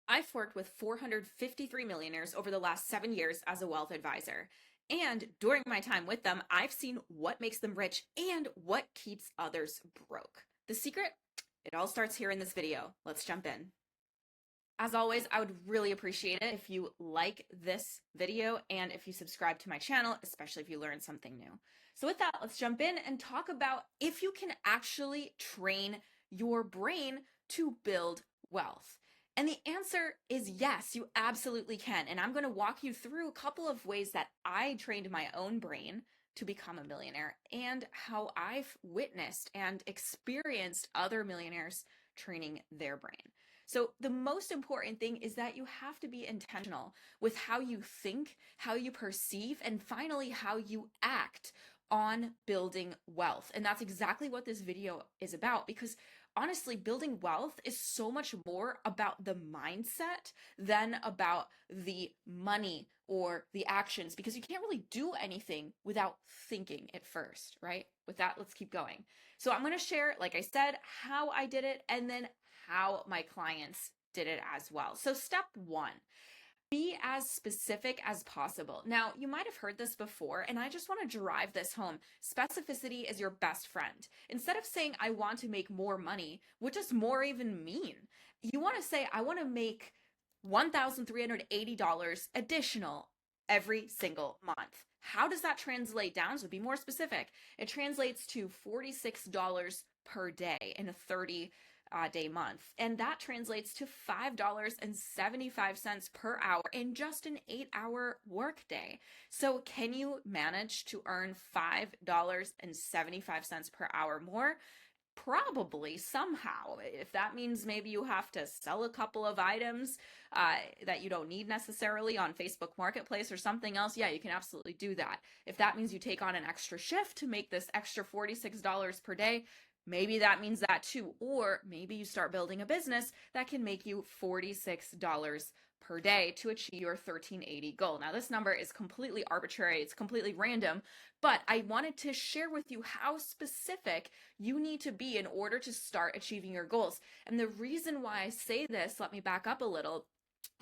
I've worked with 453 millionaires over the last 7 years as a wealth advisor. And during my time with them, I've seen what makes them rich and what keeps others broke. The secret? It all starts here in this video. Let's jump in. As always, I would really appreciate it if you like this video and if you subscribe to my channel, especially if you learn something new. So with that, let's jump in and talk about if you can actually train your brain to build wealth. And the answer is yes, you absolutely can. And I'm going to walk you through a couple of ways that I trained my own brain to become a millionaire and how I've witnessed and experienced other millionaires training their brain. So the most important thing is that you have to be intentional with how you think, how you perceive, and finally how you act on building wealth. And that's exactly what this video is about, because honestly, building wealth is so much more about the mindset than about the money or the actions, because you can't really do anything without thinking it first, right? With that, let's keep going. So I'm going to share, like I said, how I did it and then how my clients did it as well. So step one, be as specific as possible. Now, you might have heard this before, and I just want to drive this home. Specificity is your best friend. Instead of saying, I want to make more money, what does more even mean? You want to say, I want to make $1,380 additional every single month. How does that translate down? So be more specific. It translates to $46 per day in a 30-day month. And that translates to $5.75 per hour in just an 8-hour workday. So can you manage to earn $5.75 per hour more? Probably somehow. If that means maybe you have to sell a couple of items that you don't need necessarily on Facebook Marketplace or something else, yeah, you can absolutely do that. If that means you take on an extra shift to make this extra $46 per day, maybe that means that too. Or maybe you start building a business that can make you $46 per day to achieve your 1380 goal. Now, this number is completely arbitrary. It's completely random, but I wanted to share with you how specific you need to be in order to start achieving your goals. And the reason why I say this, let me back up a little,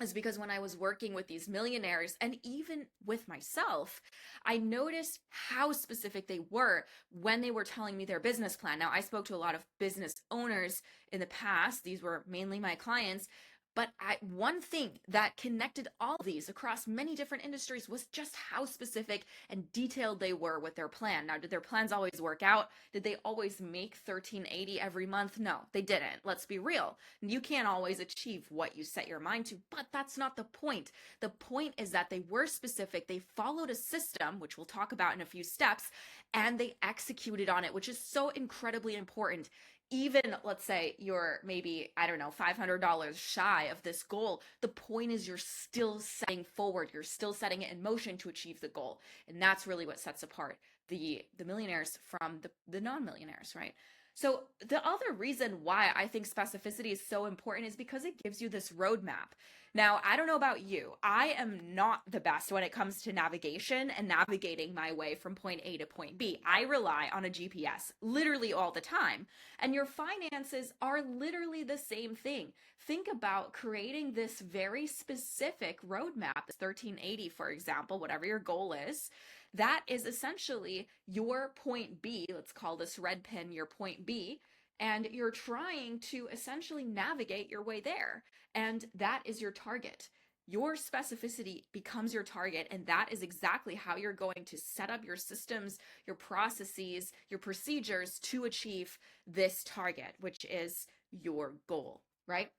is because when I was working with these millionaires and even with myself, I noticed how specific they were when they were telling me their business plan. Now, I spoke to a lot of business owners in the past. These were mainly my clients. But one thing that connected all of these across many different industries was just how specific and detailed they were with their plan. Now, did their plans always work out? Did they always make 1380 every month? No, they didn't. Let's be real. You can't always achieve what you set your mind to, but that's not the point. The point is that they were specific. They followed a system, which we'll talk about in a few steps, and they executed on it, which is so incredibly important. Even let's say you're maybe, I don't know, $500 shy of this goal, the point is you're still setting forward, you're still setting it in motion to achieve the goal. And that's really what sets apart the millionaires from the non-millionaires, right? So the other reason why I think specificity is so important is because it gives you this roadmap. Now, I don't know about you. I am not the best when it comes to navigation and navigating my way from point A to point B. I rely on a GPS literally all the time. And your finances are literally the same thing. Think about creating this very specific roadmap, 1380, for example, whatever your goal is. That is essentially your point B. Let's call this red pin your point B. And you're trying to essentially navigate your way there. And that is your target. Your specificity becomes your target. And that is exactly how you're going to set up your systems, your processes, your procedures to achieve this target, which is your goal, right?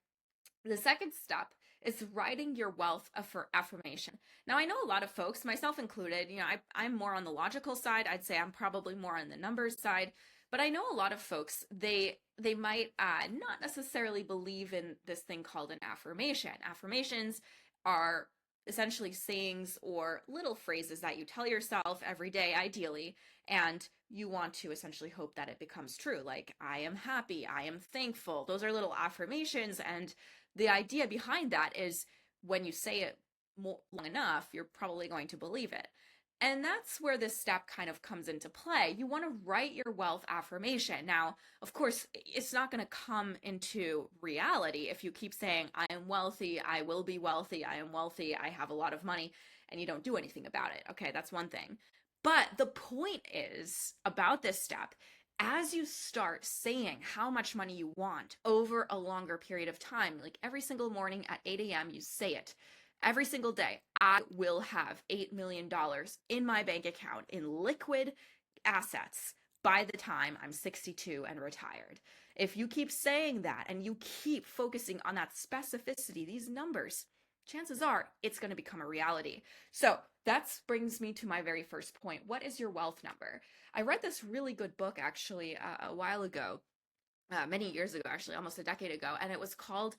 The second step is writing your wealth affirmation. Now, I know a lot of folks, myself included, I'm more on the logical side. I'd say I'm probably more on the numbers side, but I know a lot of folks, they might not necessarily believe in this thing called an affirmation. Affirmations are essentially sayings or little phrases that you tell yourself every day, ideally, and you want to essentially hope that it becomes true. Like, I am happy, I am thankful. Those are little affirmations, and the idea behind that is when you say it long enough, you're probably going to believe it. And that's where this step kind of comes into play. You want to write your wealth affirmation. Now, of course, it's not going to come into reality if you keep saying, I am wealthy, I will be wealthy, I am wealthy, I have a lot of money, and you don't do anything about it. Okay, that's one thing. But the point is about this step, as you start saying how much money you want over a longer period of time, like every single morning at 8 a.m., you say it. Every single day, I will have $8 million in my bank account in liquid assets by the time I'm 62 and retired. If you keep saying that and you keep focusing on that specificity, these numbers, chances are it's going to become a reality. So that brings me to my very first point. What is your wealth number? I read this really good book actually a while ago, many years ago, actually, almost a decade ago, and it was called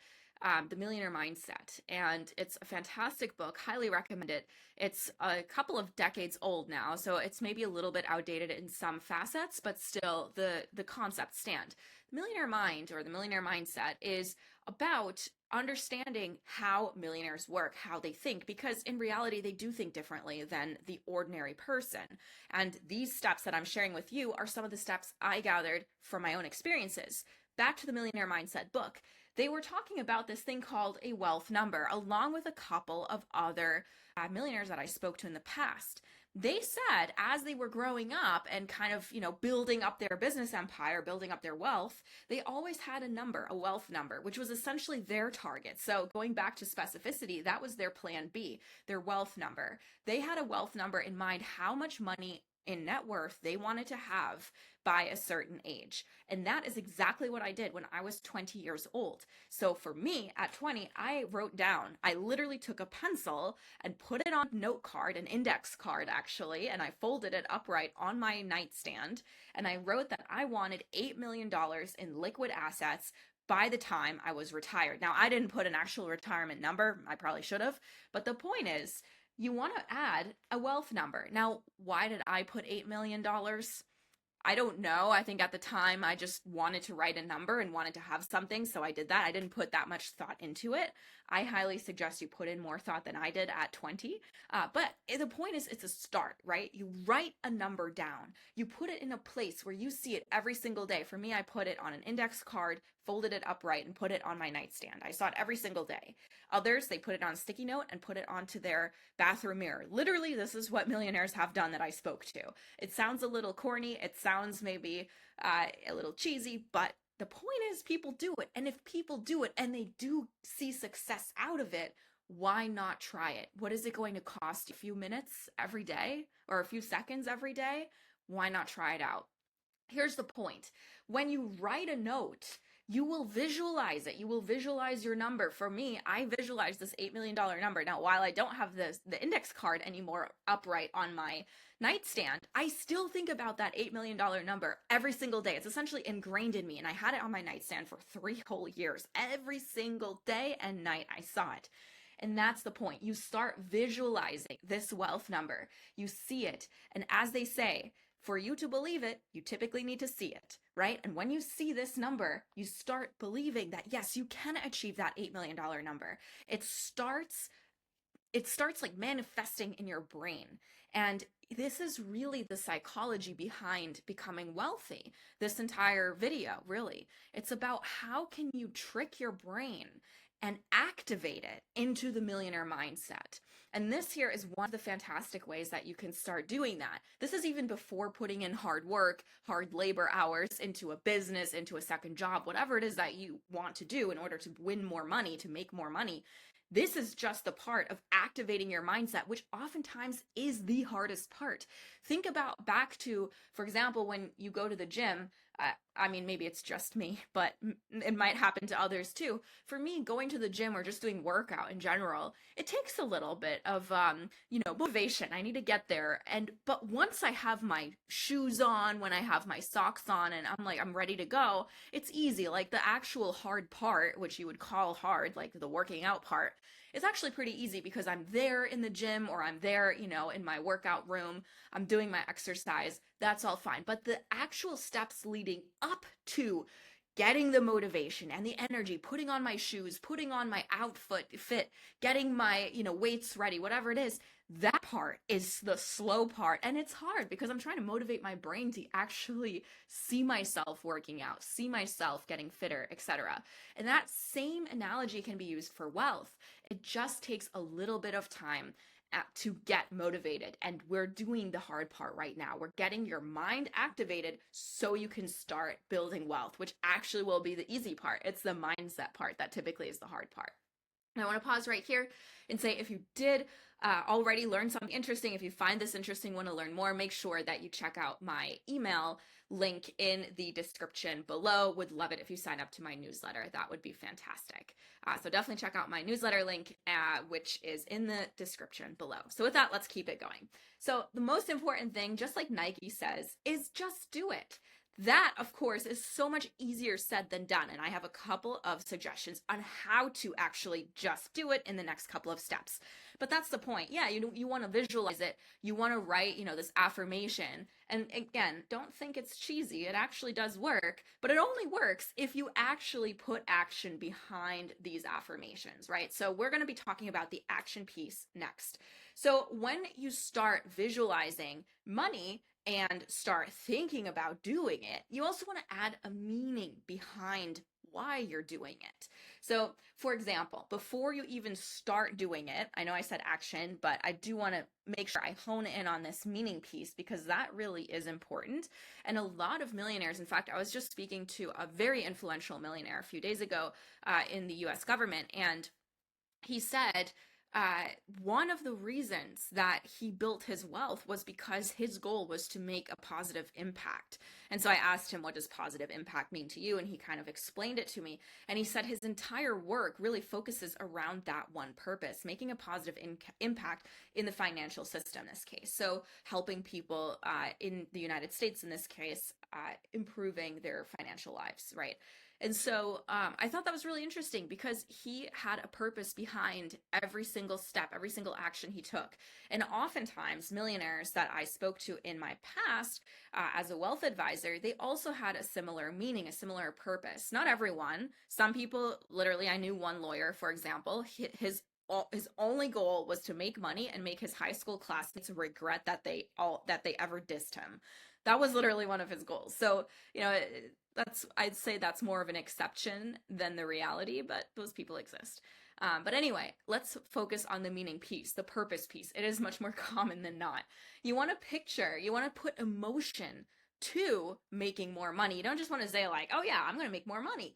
The Millionaire Mindset. And it's a fantastic book, highly recommend it. It's a couple of decades old now, so it's maybe a little bit outdated in some facets, but still the concepts stand. The Millionaire Mind, or the Millionaire Mindset, is about understanding how millionaires work, how they think, because in reality, they do think differently than the ordinary person. And these steps that I'm sharing with you are some of the steps I gathered from my own experiences. Back to the Millionaire Mindset book, they were talking about this thing called a wealth number, along with a couple of other millionaires that I spoke to in the past. They said as they were growing up and kind of, building up their business empire, building up their wealth, they always had a number, a wealth number, which was essentially their target. So going back to specificity, that was their plan B, their wealth number. They had a wealth number in mind, how much money in net worth they wanted to have by a certain age. And that is exactly what I did when I was 20 years old. So for me at 20, I wrote down, I literally took a pencil and put it on a note card, an index card actually, and I folded it upright on my nightstand. And I wrote that I wanted $8 million in liquid assets by the time I was retired. Now, I didn't put an actual retirement number. I probably should have. But the point is, you want to add a wealth number. Now, why did I put $8 million? I don't know. I think at the time I just wanted to write a number and wanted to have something, so I did that. I didn't put that much thought into it. I highly suggest you put in more thought than I did at 20. But the point is, it's a start, right? You write a number down. You put it in a place where you see it every single day. For me, I put it on an index card, folded it upright, and put it on my nightstand. I saw it every single day. Others, they put it on a sticky note and put it onto their bathroom mirror. Literally, this is what millionaires have done that I spoke to. It sounds a little corny. It sounds maybe a little cheesy, but the point is people do it. And if people do it and they do see success out of it, why not try it? What is it going to cost? A few minutes every day or a few seconds every day? Why not try it out? Here's the point. When you write a note, you will visualize it. You will visualize your number. For me, I visualize this $8 million number. Now, while I don't have the index card anymore upright on my nightstand, I still think about that $8 million number every single day. It's essentially ingrained in me. And I had it on my nightstand for 3 whole years. Every single day and night I saw it. And that's the point. You start visualizing this wealth number. You see it. And as they say, for you to believe it, you typically need to see it, right? And when you see this number, you start believing that, yes, you can achieve that $8 million number. It starts like manifesting in your brain. And this is really the psychology behind becoming wealthy. This entire video, really, it's about how can you trick your brain and activate it into the millionaire mindset. And this here is one of the fantastic ways that you can start doing that. This is even before putting in hard work, hard labor hours into a business, into a second job, whatever it is that you want to do in order to win more money, to make more money. This is just the part of activating your mindset, which oftentimes is the hardest part. Think about back to, for example, when you go to the gym. I mean, maybe it's just me, but it might happen to others too. For me, going to the gym or just doing workout in general, it takes a little bit of, motivation. I need to get there. But once I have my shoes on, when I have my socks on and I'm ready to go, it's easy. Like the actual hard part, which you would call hard, like the working out part, is actually pretty easy because I'm there in the gym or I'm there, in my workout room, I'm doing my exercise. That's all fine. But the actual steps leading up to getting the motivation and the energy, putting on my shoes, putting on my outfit, getting my, weights ready, whatever it is, that part is the slow part. And it's hard because I'm trying to motivate my brain to actually see myself working out, see myself getting fitter, etc. And that same analogy can be used for wealth. It just takes a little bit of time to get motivated. And we're doing the hard part right now. We're getting your mind activated so you can start building wealth, which actually will be the easy part. It's the mindset part that typically is the hard part. And I want to pause right here and say, if you did already learn something interesting, if you find this interesting, want to learn more, make sure that you check out my email link in the description below. Would love it if you sign up to my newsletter. That would be fantastic. So definitely check out my newsletter link, which is in the description below. So with that, let's keep it going. So the most important thing, just like Nike says, is just do it. That, of course, is so much easier said than done. And I have a couple of suggestions on how to actually just do it in the next couple of steps. But that's the point. Yeah, you want to visualize it. You want to write, this affirmation. And again, don't think it's cheesy. It actually does work, but it only works if you actually put action behind these affirmations, right? So we're going to be talking about the action piece next. So when you start visualizing money and start thinking about doing it, you also want to add a meaning behind why you're doing it. So, for example, before you even start doing it, I know I said action, but I do want to make sure I hone in on this meaning piece because that really is important. And a lot of millionaires, in fact, I was just speaking to a very influential millionaire a few days ago in the US government, and he said, one of the reasons that he built his wealth was because his goal was to make a positive impact. And so I asked him, what does positive impact mean to you? And he kind of explained it to me. And he said his entire work really focuses around that one purpose, making a positive impact in the financial system in this case. So helping people in the United States in this case, improving their financial lives, right? And so I thought that was really interesting because he had a purpose behind every single step, every single action he took. And oftentimes millionaires that I spoke to in my past as a wealth advisor, they also had a similar meaning, a similar purpose. Not everyone. Some people, literally, I knew one lawyer, for example, his only goal was to make money and make his high school classmates regret that they ever dissed him. That was literally one of his goals. So, I'd say that's more of an exception than the reality, but those people exist. But anyway, let's focus on the meaning piece, the purpose piece. It is much more common than not. You want to put emotion to making more money. You don't just want to say like, oh yeah, I'm going to make more money.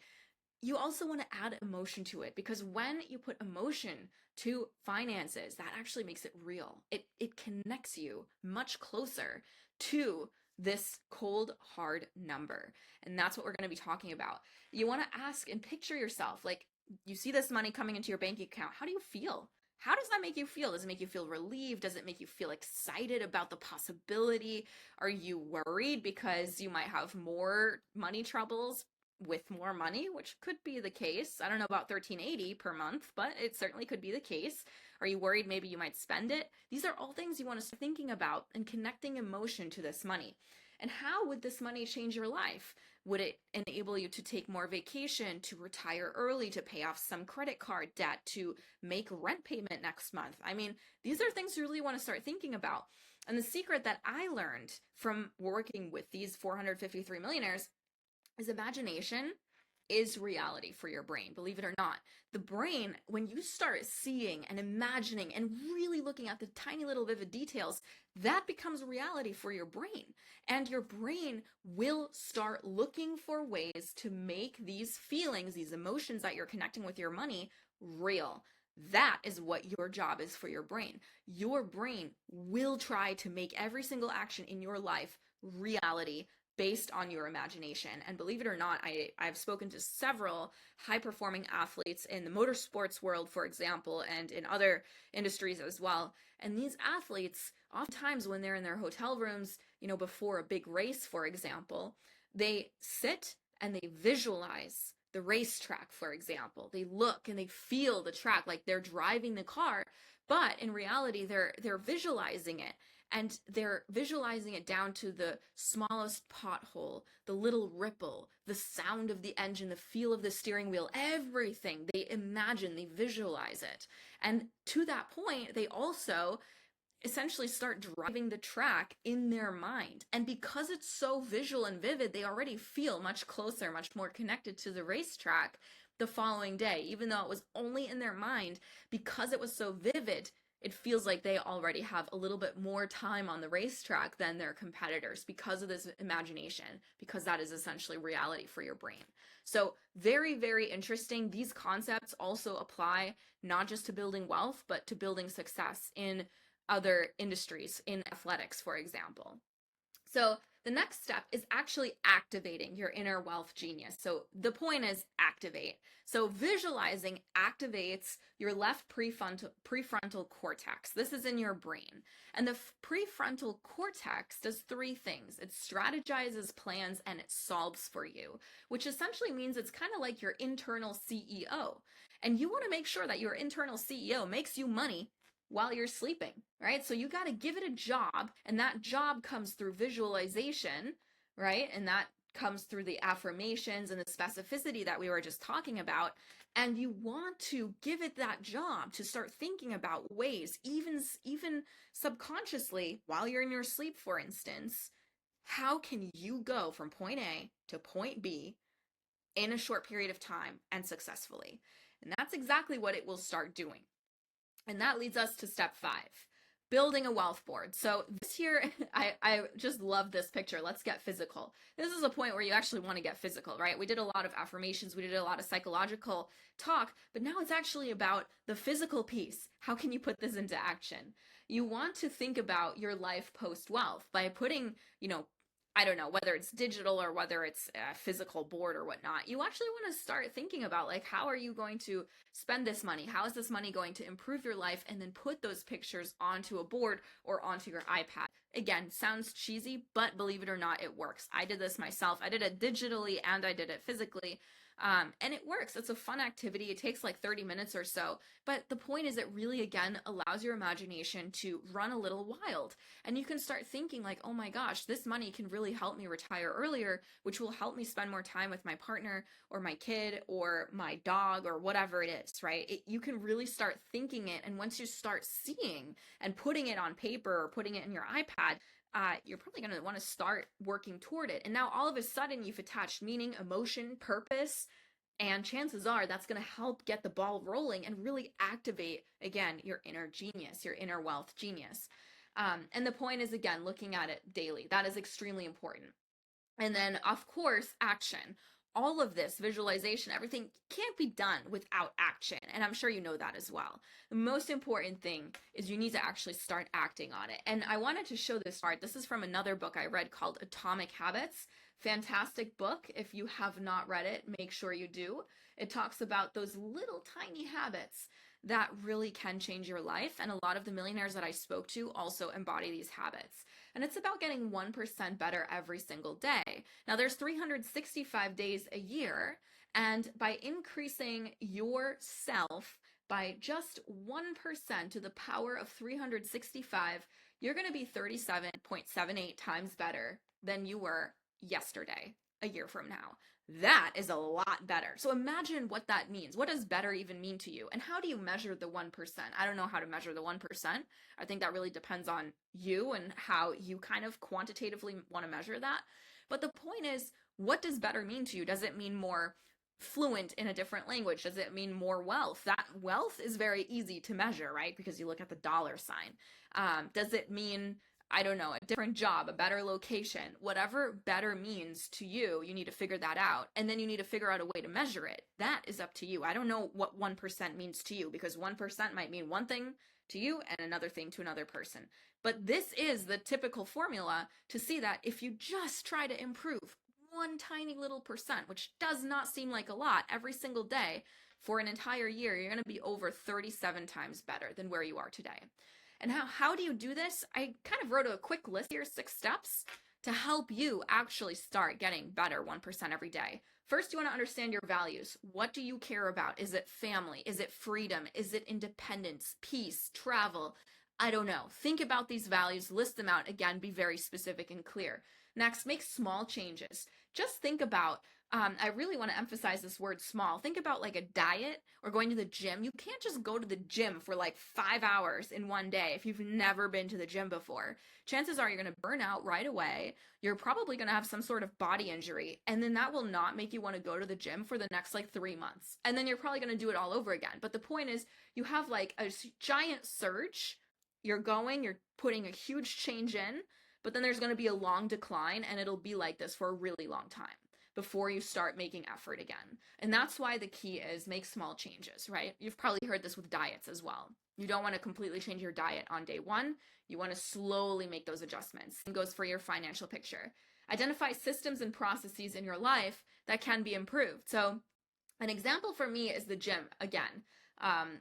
You also want to add emotion to it because when you put emotion to finances, that actually makes it real. It connects you much closer to this cold, hard number. And that's what we're going to be talking about. You want to ask and picture yourself, like you see this money coming into your bank account. How do you feel? How does that make you feel? Does it make you feel relieved? Does it make you feel excited about the possibility? Are you worried because you might have more money troubles with more money, which could be the case? I don't know about $13.80 per month, but it certainly could be the case. Are you worried maybe you might spend it? These are all things you want to start thinking about and connecting emotion to this money. And how would this money change your life? Would it enable you to take more vacation, to retire early, to pay off some credit card debt, to make rent payment next month? I mean, these are things you really want to start thinking about. And the secret that I learned from working with these 453 millionaires is imagination is reality for your brain, believe it or not. The brain, when you start seeing and imagining and really looking at the tiny little vivid details, that becomes reality for your brain. And your brain will start looking for ways to make these feelings, these emotions that you're connecting with your money, real. That is what your job is for your brain. Your brain will try to make every single action in your life reality based on your imagination. And believe it or not, I've spoken to several high-performing athletes in the motorsports world, for example, and in other industries as well. And these athletes, oftentimes when they're in their hotel rooms, before a big race, for example, they sit and they visualize the racetrack, for example. They look and they feel the track like they're driving the car, but in reality, they're visualizing it. and they're visualizing it down to the smallest pothole, the little ripple, the sound of the engine, the feel of the steering wheel, everything. They imagine, they visualize it. And to that point, they also essentially start driving the track in their mind. And because it's so visual and vivid, they already feel much closer, much more connected to the racetrack the following day. Even though it was only in their mind, because it was so vivid, it feels like they already have a little bit more time on the racetrack than their competitors because of this imagination, because that is essentially reality for your brain. So very, very interesting. These concepts also apply not just to building wealth, but to building success in other industries, in athletics, for example. So the next step is actually activating your inner wealth genius. So the point is activate. So visualizing activates your left prefrontal cortex. This is in your brain. And the prefrontal cortex does three things. It strategizes plans and it solves for you, which essentially means it's kind of like your internal CEO. And you want to make sure that your internal CEO makes you money while you're sleeping, right? So you got to give it a job, and that job comes through visualization, right? And that comes through the affirmations and the specificity that we were just talking about. And you want to give it that job to start thinking about ways, even subconsciously, while you're in your sleep, for instance, how can you go from point A to point B in a short period of time and successfully? And that's exactly what it will start doing. And that leads us to step 5, building a wealth board. So this here, I just love this picture. Let's get physical. This is a point where you actually want to get physical, right? We did a lot of affirmations. We did a lot of psychological talk, but now it's actually about the physical piece. How can you put this into action? You want to think about your life post-wealth by putting, I don't know, whether it's digital or whether it's a physical board or whatnot, you actually want to start thinking about, like, how are you going to spend this money? How is this money going to improve your life? And then put those pictures onto a board or onto your iPad. Again, sounds cheesy, but believe it or not, it works. I did this myself. I did it digitally and I did it physically. And it works. It's a fun activity. It takes like 30 minutes or so. But the point is, it really, again, allows your imagination to run a little wild. And you can start thinking like, oh my gosh, this money can really help me retire earlier, which will help me spend more time with my partner or my kid or my dog or whatever it is, right? You can really start thinking it. And once you start seeing and putting it on paper or putting it in your iPad, you're probably going to want to start working toward it. And now all of a sudden you've attached meaning, emotion, purpose, and chances are that's going to help get the ball rolling and really activate, again, your inner genius, your inner wealth genius. And the point is, again, looking at it daily. That is extremely important. And then, of course, action. All of this visualization, everything can't be done without action. And I'm sure you know that as well. The most important thing is you need to actually start acting on it. And I wanted to show this part. This is from another book I read called Atomic Habits. Fantastic book. If you have not read it, make sure you do. It talks about those little tiny habits that really can change your life. And a lot of the millionaires that I spoke to also embody these habits. And it's about getting 1% better every single day. Now, there's 365 days a year, and by increasing yourself by just 1% to the power of 365, you're going to be 37.78 times better than you were yesterday, a year from now. That is a lot better. So imagine what that means. What does better even mean to you? And how do you measure the 1%? I don't know how to measure the 1%. I think that really depends on you and how you kind of quantitatively want to measure that. But the point is, what does better mean to you? Does it mean more fluent in a different language? Does it mean more wealth? That wealth is very easy to measure, right? Because you look at the dollar sign. Does it mean, I don't know, a different job, a better location? Whatever better means to you, you need to figure that out. And then you need to figure out a way to measure it. That is up to you. I don't know what 1% means to you, because 1% might mean one thing to you and another thing to another person. But this is the typical formula to see that if you just try to improve one tiny little percent, which does not seem like a lot, every single day for an entire year, you're going to be over 37 times better than where you are today. And how do you do this? I kind of wrote a quick list here, 6 steps to help you actually start getting better 1% every day. First, you want to understand your values. What do you care about? Is it family? Is it freedom? Is it independence, peace, travel, I don't know. Think about these values, list them out. Again, be very specific and clear. Next, make small changes. Just think about, I really want to emphasize this word small. Think about like a diet or going to the gym. You can't just go to the gym for like 5 hours in one day if you've never been to the gym before. Chances are you're going to burn out right away. You're probably going to have some sort of body injury, and then that will not make you want to go to the gym for the next like 3 months. And then you're probably going to do it all over again. But the point is, you have like a giant surge. You're putting a huge change in, but then there's going to be a long decline, and it'll be like this for a really long time before you start making effort again. And that's why the key is make small changes, right? You've probably heard this with diets as well. You don't want to completely change your diet on day one. You want to slowly make those adjustments. Same goes for your financial picture. Identify systems and processes in your life that can be improved. So an example for me is the gym again.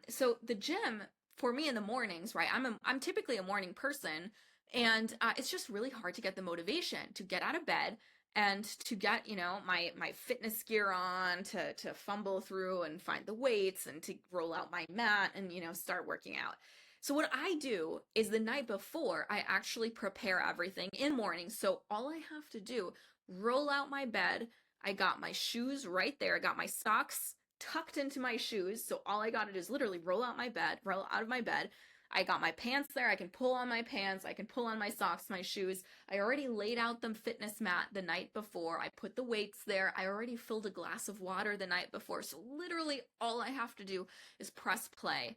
So the gym for me in the mornings, right? I'm typically a morning person, and it's just really hard to get the motivation to get out of bed and to get, my fitness gear on, to fumble through and find the weights and to roll out my mat and, start working out. So what I do is the night before, I actually prepare everything in morning. So all I have to do, roll out my bed. I got my shoes right there. I got my socks tucked into my shoes. So all I got to do is literally roll out of my bed. I got my pants there. I can pull on my pants. I can pull on my socks, my shoes. I already laid out the fitness mat the night before. I put the weights there. I already filled a glass of water the night before. So literally all I have to do is press play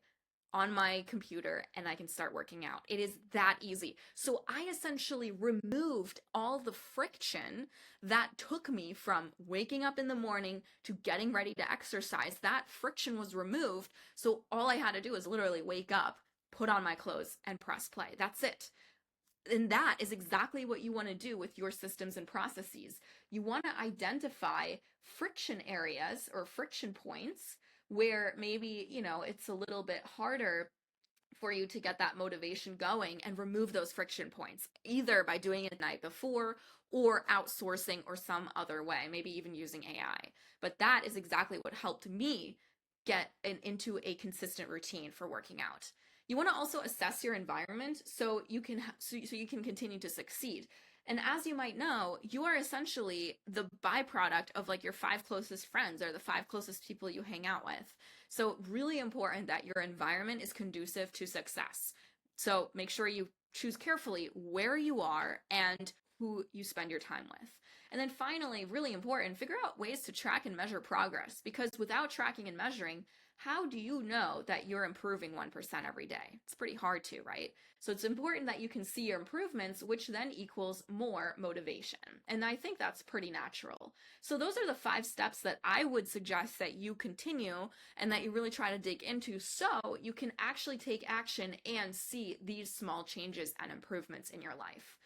on my computer and I can start working out. It is that easy. So I essentially removed all the friction that took me from waking up in the morning to getting ready to exercise. That friction was removed. So all I had to do is literally wake up, put on my clothes, and press play. That's it. And that is exactly what you want to do with your systems and processes. You want to identify friction areas or friction points where maybe, it's a little bit harder for you to get that motivation going, and remove those friction points, either by doing it the night before or outsourcing or some other way, maybe even using AI. But that is exactly what helped me get into a consistent routine for working out. You want to also assess your environment so you can continue to succeed. And as you might know, you are essentially the byproduct of like your 5 closest friends or the 5 closest people you hang out with. So really important that your environment is conducive to success. So make sure you choose carefully where you are and who you spend your time with. And then finally, really important, figure out ways to track and measure progress, because without tracking and measuring, how do you know that you're improving 1% every day? It's pretty hard to, right? So it's important that you can see your improvements, which then equals more motivation. And I think that's pretty natural. So those are the 5 steps that I would suggest that you continue and that you really try to dig into so you can actually take action and see these small changes and improvements in your life.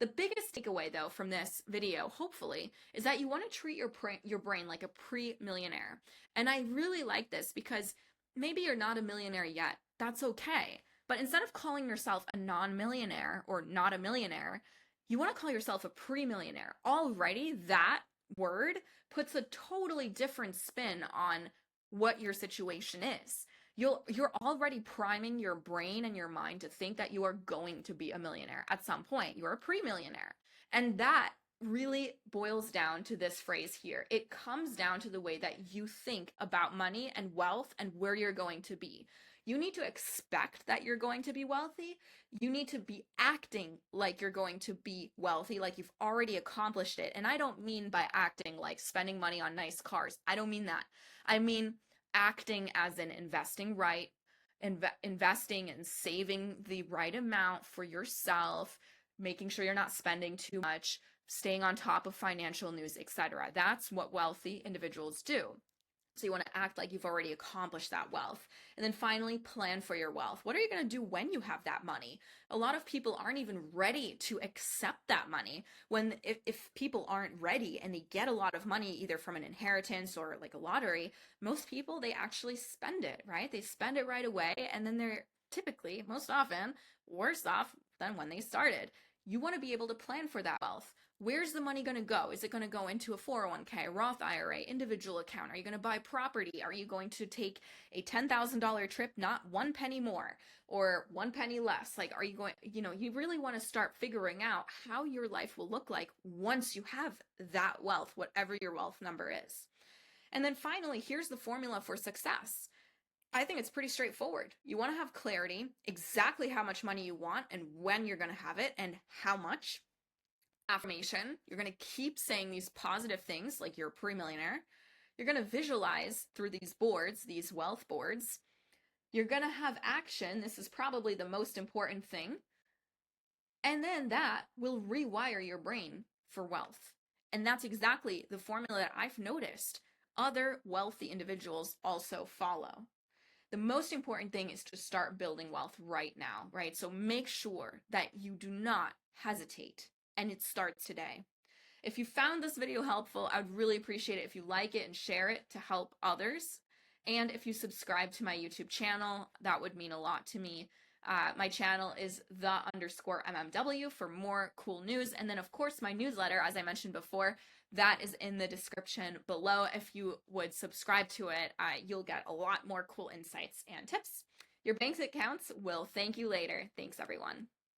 The biggest takeaway, though, from this video, hopefully, is that you want to treat your brain like a pre-millionaire. And I really like this because maybe you're not a millionaire yet. That's okay. But instead of calling yourself a non-millionaire or not a millionaire, you want to call yourself a pre-millionaire. Already, that word puts a totally different spin on what your situation is. You're already priming your brain and your mind to think that you are going to be a millionaire at some point. You're a pre-millionaire. And that really boils down to this phrase here. It comes down to the way that you think about money and wealth and where you're going to be. You need to expect that you're going to be wealthy. You need to be acting like you're going to be wealthy, like you've already accomplished it. And I don't mean by acting like spending money on nice cars. I don't mean that. I mean acting as in investing right, investing and saving the right amount for yourself, making sure you're not spending too much, staying on top of financial news, etc. That's what wealthy individuals do. So you want to act like you've already accomplished that wealth. And then finally, plan for your wealth. What are you going to do when you have that money? A lot of people aren't even ready to accept that money. If people aren't ready and they get a lot of money, either from an inheritance or like a lottery, most people, they actually spend it, right? They spend it right away. And then they're typically, most often, worse off than when they started. You want to be able to plan for that wealth. Where's the money going to go? Is it going to go into a 401k, a Roth IRA, individual account? Are you going to buy property? Are you going to take a $10,000 trip, not one penny more or one penny less? Like, are you going, you really want to start figuring out how your life will look like once you have that wealth, whatever your wealth number is. And then finally, here's the formula for success. I think it's pretty straightforward. You want to have clarity, exactly how much money you want and when you're going to have it and how much. Affirmation, you're going to keep saying these positive things like you're a pre-millionaire. You're going to visualize through these boards, these wealth boards. You're going to have action. This is probably the most important thing. And then that will rewire your brain for wealth. And that's exactly the formula that I've noticed other wealthy individuals also follow. The most important thing is to start building wealth right now, right? So make sure that you do not hesitate, and it starts today. If you found this video helpful, I would really appreciate it if you like it and share it to help others. And if you subscribe to my YouTube channel, that would mean a lot to me. My channel is _MMW for more cool news. And then, of course, my newsletter, as I mentioned before, that is in the description below. If you would subscribe to it, you'll get a lot more cool insights and tips. Your bank accounts will thank you later. Thanks, everyone.